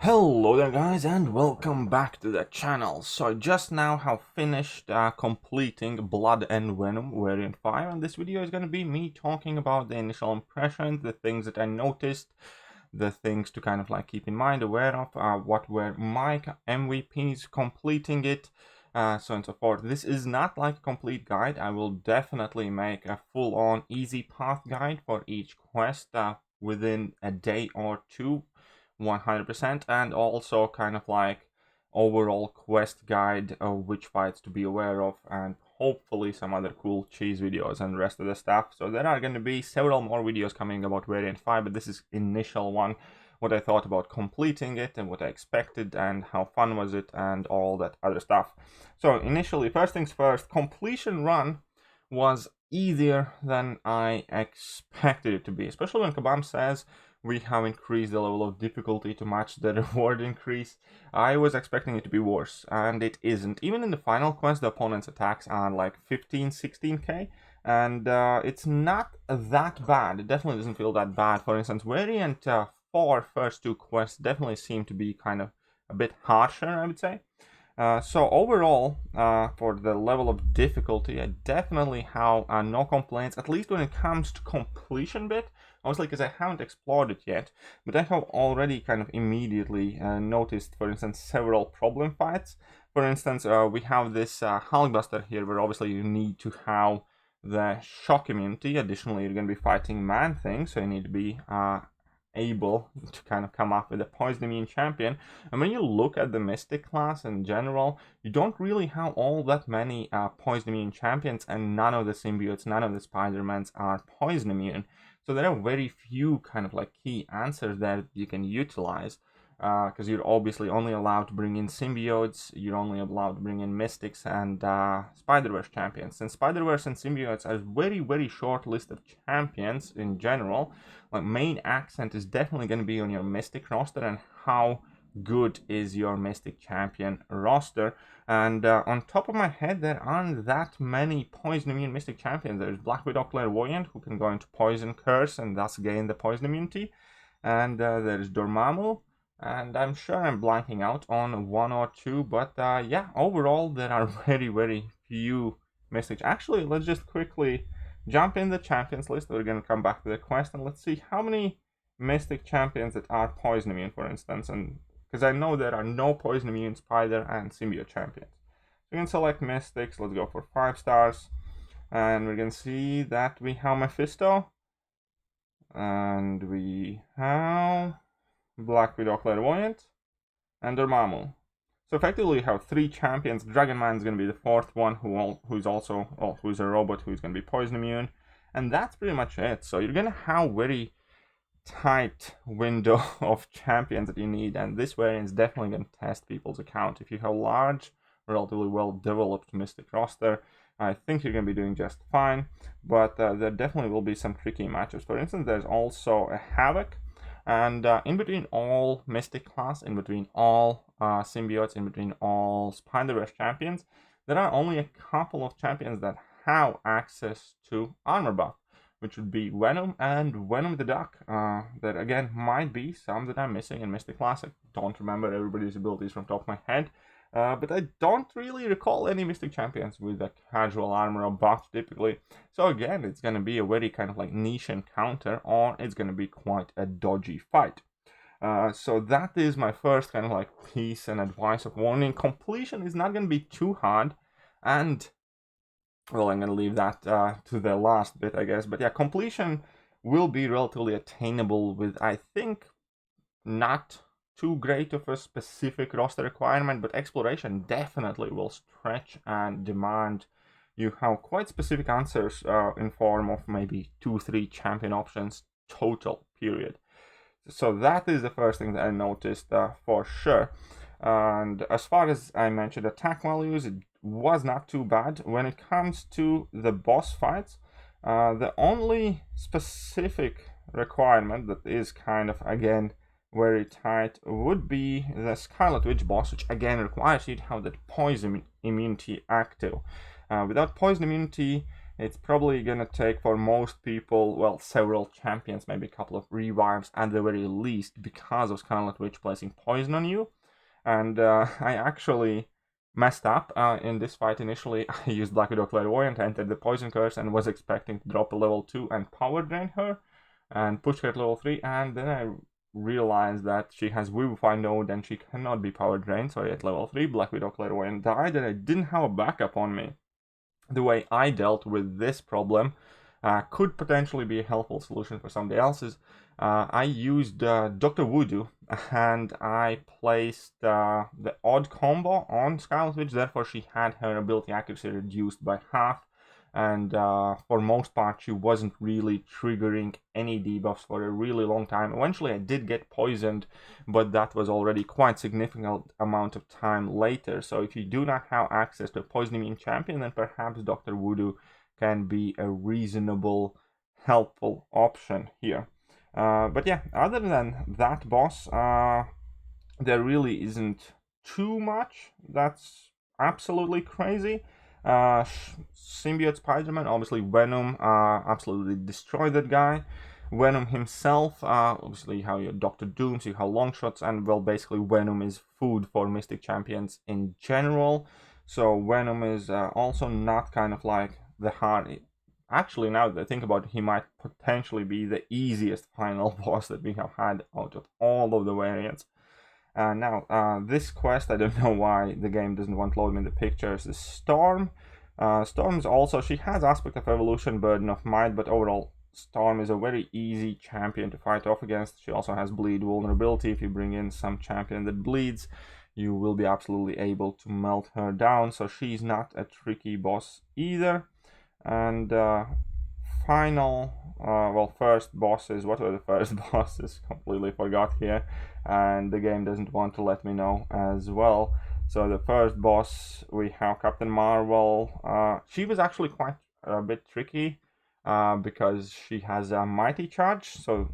Hello there guys and welcome back to the channel. So I just now have finished completing Blood and Venom variant 5, and this video is going to be me talking about the initial impressions, the things that I noticed, the things to kind of like keep in mind, aware of, what were my MVPs completing it, so on and so forth. This is not like a complete guide. I will definitely make a full-on easy path guide for each quest within a day or two, 100%, and also kind of like overall quest guide of which fights to be aware of, and hopefully some other cool cheese videos and the rest of the stuff. So there are going to be several more videos coming about variant 5, but this is initial one, what I thought about completing it and what I expected and how fun was it and all that other stuff. So initially, first things first, completion run was easier than I expected it to be, especially when Kabam says we have increased the level of difficulty to match the reward increase. I was expecting it to be worse, and it isn't. Even in the final quest, the opponent's attacks are like 15-16k, and it's not that bad. It definitely doesn't feel that bad. For instance, variant 4 first two quests definitely seem to be kind of a bit harsher, I would say. So overall, for the level of difficulty, I definitely have no complaints, at least when it comes to completion bit. Obviously, because I haven't explored it yet, but I have already kind of immediately noticed, for instance, several problem fights. For instance, we have this Hulkbuster here, where obviously you need to have the shock immunity. Additionally, you're going to be fighting Man-Thing, so you need to be able to kind of come up with a poison immune champion. And when you look at the Mystic class in general, you don't really have all that many poison immune champions, and none of the symbiotes, none of the Spider-Mans are poison immune. So there are very few kind of like key answers that you can utilize, because you're obviously only allowed to bring in symbiotes, you're only allowed to bring in mystics and Spider-Verse champions. And Spider-Verse and symbiotes are very, very short list of champions in general. Like, main accent is definitely going to be on your mystic roster and how good is your mystic champion roster. And on top of my head, there aren't that many poison immune mystic champions. There's Black Widow Clairvoyant, who can go into Poison Curse and thus gain the poison immunity, and there's Dormammu, and I'm sure I'm blanking out on one or two, but yeah, overall there are very, very few mystics. Actually, let's just quickly jump in the champions list. We're going to come back to the quest and let's see how many mystic champions that are poison immune, for instance, and because I know there are no poison immune spider and symbiote champions. So we can select mystics. Let's go for 5 stars, and we're going to see that we have Mephisto, and we have Black Widow Clairvoyant, and Dormammu. So effectively we have 3 champions. Dragon Man is going to be the 4th one, who's also, who's a robot who's going to be poison immune, and that's pretty much it. So you're going to have very tight window of champions that you need, and this variant is definitely going to test people's account. If you have large, relatively well developed mystic roster, I think you're going to be doing just fine, but there definitely will be some tricky matches. For instance, there's also a Havoc, and in between all mystic class, in between all symbiotes, in between all Spider-Verse champions, there are only a couple of champions that have access to armor buff, which would be Venom and Venom the Duck. That again might be some that I'm missing in Mystic Classic. Don't remember everybody's abilities from top of my head, but I don't really recall any Mystic champions with a casual armor or buff typically. So again, it's going to be a very kind of like niche encounter, or it's going to be quite a dodgy fight. So that is my first kind of like piece and advice of warning. Completion is not going to be too hard, and well, I'm going to leave that to the last bit, I guess. But yeah, completion will be relatively attainable with, I think, not too great of a specific roster requirement, but exploration definitely will stretch and demand you have quite specific answers in form of maybe 2-3 champion options total, period. So that is the first thing that I noticed for sure. And as far as I mentioned, attack values, it was not too bad. When it comes to the boss fights, the only specific requirement that is kind of, again, very tight would be the Scarlet Witch boss, which again requires you to have that poison immunity active. Without poison immunity, It's probably gonna take for most people, well, several champions, maybe a couple of revives at the very least, because of Scarlet Witch placing poison on you. And I actually messed up in this fight initially. I used Black Widow Clairvoyant, entered the Poison Curse, and was expecting to drop a level 2 and power drain her and push her at level 3, and then I realized that she has Vivify node and she cannot be power drained, so at level 3 Black Widow Clairvoyant died, and I didn't have a backup on me. The way I dealt with this problem could potentially be a helpful solution for somebody else's. I used Dr. Voodoo, and I placed the odd combo on Scarlet Witch, therefore she had her ability accuracy reduced by half, and for most part she wasn't really triggering any debuffs for a really long time. Eventually I did get poisoned, but that was already quite significant amount of time later, so if you do not have access to a poison immune champion, then perhaps Dr. Voodoo can be a reasonable, helpful option here. But yeah, other than that boss, there really isn't too much that's absolutely crazy. Symbiote Spider-Man, obviously Venom, absolutely destroyed that guy. Venom himself, obviously you have your Doctor Dooms, you have Longshots, and well, basically Venom is food for Mystic Champions in general. So Venom is also not kind of like the hard. Actually, now that I think about it, he might potentially be the easiest final boss that we have had out of all of the variants. Now, this quest, I don't know why the game doesn't want to load me the pictures, is Storm. Storm's also, she has aspect of evolution, burden of might, but overall Storm is a very easy champion to fight off against. She also has bleed vulnerability. If you bring in some champion that bleeds, you will be absolutely able to melt her down, so she's not a tricky boss either. And first bosses, what were the first bosses? Completely forgot here, and the game doesn't want to let me know as well. So the first boss, we have Captain Marvel. She was actually quite a bit tricky because she has a mighty charge, so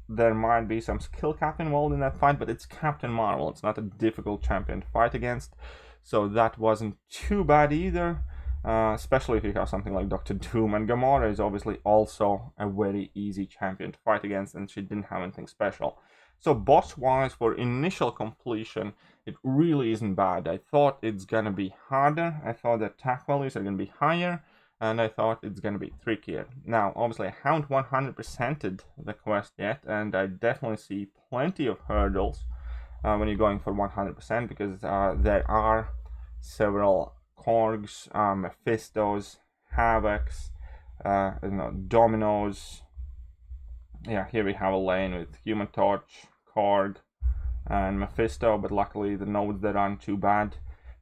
there might be some skill cap involved in that fight, but it's Captain Marvel. It's not a difficult champion to fight against, so that wasn't too bad either. Especially if you have something like Dr. Doom, and Gamora is obviously also a very easy champion to fight against, and she didn't have anything special. So boss-wise, for initial completion, it really isn't bad. I thought it's gonna be harder, I thought the attack values are gonna be higher, and I thought it's gonna be trickier. Now, obviously, I haven't 100%ed the quest yet, and I definitely see plenty of hurdles when you're going for 100%, because there are several Korgs, Mephistos, Havocs, Dominos. Yeah, here we have a lane with Human Torch, Korg, and Mephisto, but luckily the nodes that aren't too bad.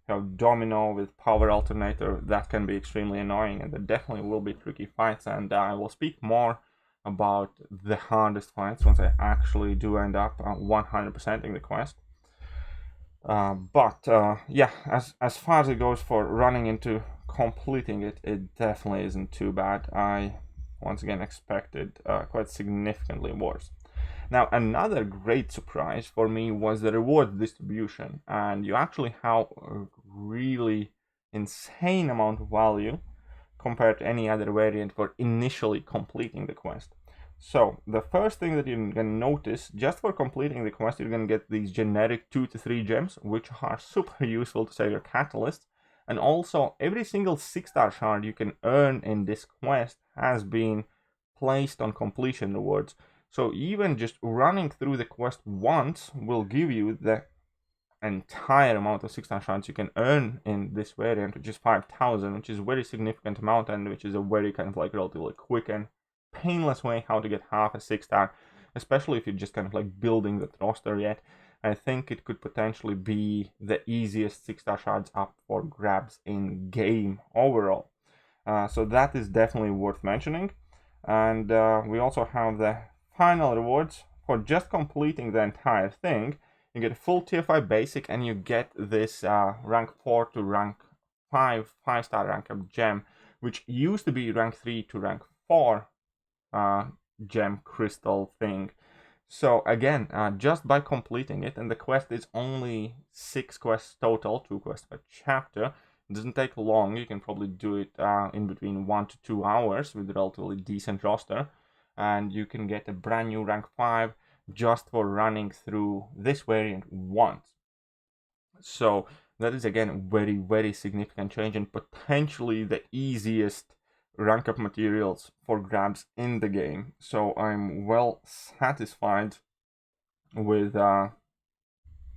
You have Domino with Power Alternator, that can be extremely annoying, and there definitely will be tricky fights, and I will speak more about the hardest fights once I actually do end up 100%ing the quest. Yeah, as far as it goes for running into completing it, it definitely isn't too bad. I once again expected quite significantly worse. Now, another great surprise for me was the reward distribution, and you actually have a really insane amount of value compared to any other variant for initially completing the quest. So the first thing that you're gonna notice, just for completing the quest, you're gonna get these generic 2 to 3 gems, which are super useful to save your catalysts. And also, every single 6-star shard you can earn in this quest has been placed on completion rewards. So even just running through the quest once will give you the entire amount of 6-star shards you can earn in this variant, which is 5,000, which is a very significant amount, and which is a very kind of like relatively quick and painless way how to get half a 6-star, especially if you're just kind of like building the roster yet. I think it could potentially be the easiest 6-star shards up for grabs in game overall. So that is definitely worth mentioning. And we also have the final rewards for just completing the entire thing. You get a full tier 5 basic, and you get this rank 4 to rank 5 5-star rank up gem, which used to be rank 3 to rank 4 gem crystal thing. So again, just by completing it, and the quest is only 6 quests total, 2 quests per chapter, It doesn't take long. You can probably do it in between 1 to 2 hours with a relatively decent roster, and you can get a brand new rank 5 just for running through this variant once. So that is again a very, very significant change, and potentially the easiest rank up materials for grabs in the game. So I'm well satisfied with the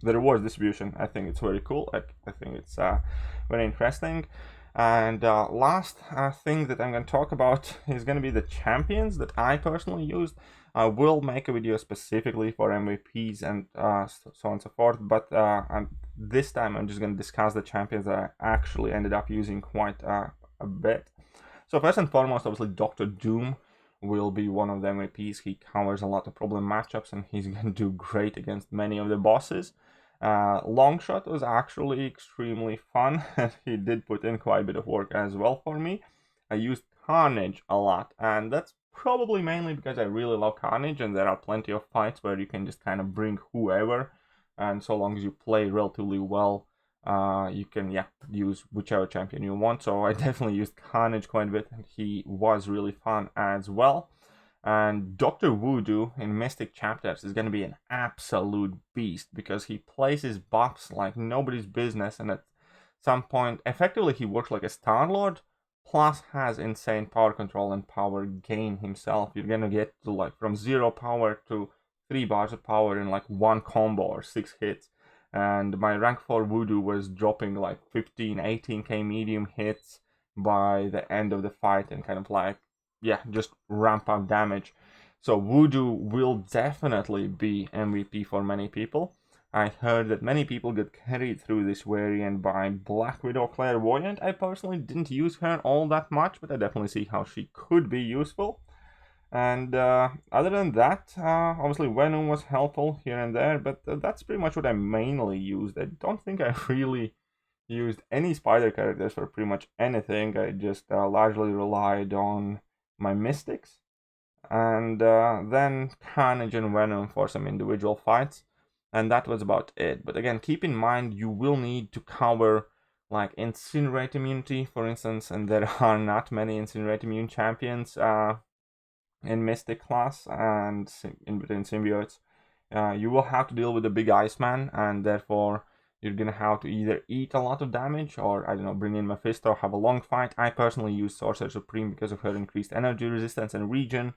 rewards distribution. I think it's very cool. I think it's very interesting. And last thing that I'm going to talk about is going to be the champions that I personally used. I will make a video specifically for MVPs and so on and so forth, but this time I'm just going to discuss the champions that I actually ended up using quite a bit. So first and foremost, obviously Dr. Doom will be one of the MVPs. He covers a lot of problem matchups and he's going to do great against many of the bosses. Longshot was actually extremely fun, and he did put in quite a bit of work as well for me. I used Carnage a lot, and that's probably mainly because I really love Carnage, and there are plenty of fights where you can just kind of bring whoever, and so long as you play relatively well, you can use whichever champion you want. So I definitely used Carnage quite a bit, and he was really fun as well. And Dr. Voodoo in Mystic Chapters is going to be an absolute beast because he places buffs like nobody's business, and at some point, effectively, he works like a Star-Lord, plus has insane power control and power gain himself. You're going to get to like from 0 power to 3 bars of power in like 1 combo or 6 hits. And my rank 4 Voodoo was dropping like 15, 18k medium hits by the end of the fight, and kind of like, just ramp up damage. So Voodoo will definitely be MVP for many people. I heard that many people get carried through this variant by Black Widow Clairvoyant. I personally didn't use her all that much, but I definitely see how she could be useful. And other than that, obviously Venom was helpful here and there, but that's pretty much what I mainly used. I don't think I really used any spider characters for pretty much anything. I just largely relied on my mystics, and then Carnage and Venom for some individual fights, and that was about it. But again, keep in mind you will need to cover like Incinerate immunity, for instance, and there are not many Incinerate immune champions in Mystic class and in between symbiotes. You will have to deal with the big Iceman, and therefore you're gonna have to either eat a lot of damage or, I don't know, bring in Mephisto, have a long fight. I personally use Sorcerer Supreme because of her increased energy resistance and regen.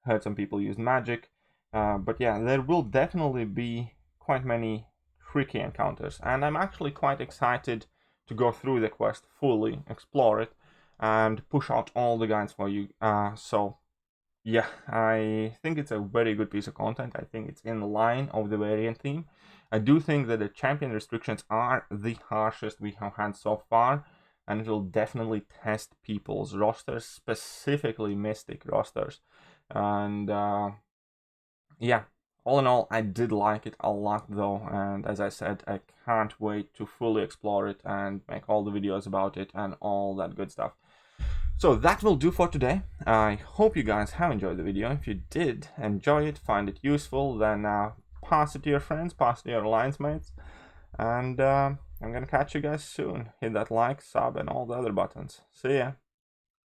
Heard some people use magic. But yeah, there will definitely be quite many tricky encounters. And I'm actually quite excited to go through the quest fully, explore it, and push out all the guides for you. So yeah, I think it's a very good piece of content. I think it's in line of the variant theme. I do think that the champion restrictions are the harshest we have had so far, and it will definitely test people's rosters, specifically Mystic rosters. And yeah, all in all, I did like it a lot though, and as I said, I can't wait to fully explore it and make all the videos about it and all that good stuff. So that will do for today. I hope you guys have enjoyed the video. If you did enjoy it, find it useful, then pass it to your friends, pass it to your alliance mates, and I'm gonna catch you guys soon. Hit that like, sub, and all the other buttons. See ya!